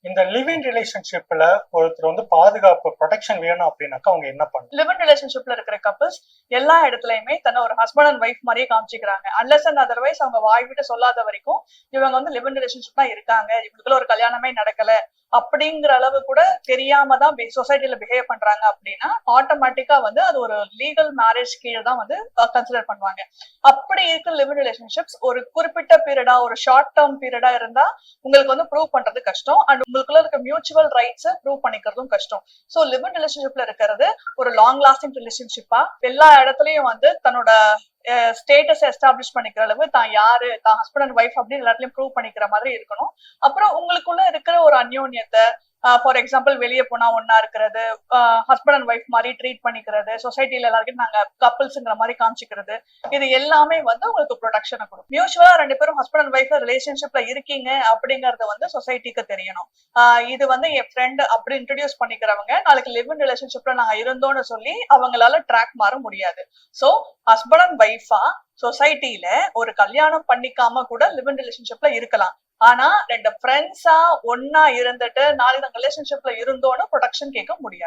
இந்த லிவிங் ரிலேஷன்ஷிப்ல ஒருத்தர் வந்து பாதுகாப்பு ப்ரொடெக்ஷன் வேணும் அப்படின்னாக்கா அவங்க என்ன பண்ணணும்? லிவ் இன் ரிலேஷன்ஷிப்ல இருக்கிற கப்பிள்ஸ் எல்லா இடத்துலயுமே தன்னை ஒரு ஹஸ்பண்ட் அண்ட் ஒய்ஃப் மாதிரியே காமிச்சிக்கிறாங்க. அன்லெஸ் அண்ட் அதர்வைஸ் அவங்க வாய் விட்டு சொல்லாத வரைக்கும் இவங்க வந்து லிவ் இன் ரிலேஷன்ஷிப் தான் இருக்காங்க, இவங்களுக்குள்ள ஒரு கல்யாணமே நடக்கல அப்படிங்கிற அளவு கூட தெரியாம தான் சொசைட்டில பிஹேவ் பண்றாங்க அப்படின்னா ஆட்டோமேட்டிக்கா வந்து அது ஒரு லீகல் மேரேஜ் கீழே தான் வந்து கன்சிடர் பண்ணுவாங்க. அப்படி இருக்க லிவ் இன் ரிலேஷன்ஷிப்ஸ் ஒரு குறிப்பிட்ட பீரியடா, ஒரு ஷார்ட் டேர்ம் பீரியடா இருந்தா உங்களுக்கு வந்து ப்ரூவ் பண்றது கஷ்டம். அண்ட் உங்களுக்குள்ள இருக்க மியூச்சுவல் ரைட்ஸ் ப்ரூவ் பண்ணிக்கிறதும் கஷ்டம். சோ லிவ் இன் ரிலேஷன்ஷிப்ல இருக்கிறது ஒரு லாங் லாஸ்டிங் ரிலேஷன்ஷிப்பா எல்லா இடத்துலயும் வந்து தன்னோட ஸ்டேட்டஸ் எஸ்டாப்ளிஷ் பண்ணிக்கிற அளவு தான் யாரு, தான் ஹஸ்பண்ட் அண்ட் ஒய்ஃப் அப்படின்னு எல்லாத்துலயும் ப்ரூவ் பண்ணிக்கிற மாதிரி இருக்கணும். அப்புறம் உங்களுக்குள்ள இருக்கிற ஒரு அந்யோன்யத்தை, ஃபார் எக்ஸாம்பிள் வெளியே போனா ஒன்னா இருக்கிறது, ஹஸ்பண்ட் அண்ட் ஒய்ஃப் மாதிரி ட்ரீட் பண்ணிக்கிறது, சொசைட்டில எல்லாருக்கும் நாங்க கப்பிள்ஸ்ங்கிற மாதிரி காமிச்சிக்கிறது, இது எல்லாமே வந்து உங்களுக்கு ப்ரொடெக்ஷனை கொடுக்கும். மியூச்சுவலா ரெண்டு பேரும் ஹஸ்பண்ட் அண்ட் ஒய்ஃப் ரிலேஷன்ஷிப்ல இருக்கீங்க அப்படிங்கறது வந்து சொசைட்டிக்கு தெரியணும். இது வந்து என் ஃப்ரெண்ட் அப்படி இன்ட்ரடியூஸ் பண்ணிக்கிறவங்க நாளைக்கு லிவ் இன் ரிலேஷன்ஷிப்ல நாங்க இருந்தோம்னு சொல்லி அவங்களால ட்ராக் மாற முடியாது. சோ ஹஸ்பண்ட் அண்ட் ஒய்ஃபா சொசைட்டில ஒரு கல்யாணம் பண்ணிக்காம கூட லிவ் இன் ரிலேஷன்ஷிப்ல இருக்கலாம். ஆனா ரெண்டு ஃப்ரெண்ட்ஸா ஒன்னா இருந்துட்டு நாளைக்கு ரிலேஷன்ஷிப்ல இருந்தோன்னு ப்ரொடெக்ஷன் கேட்க முடியாது.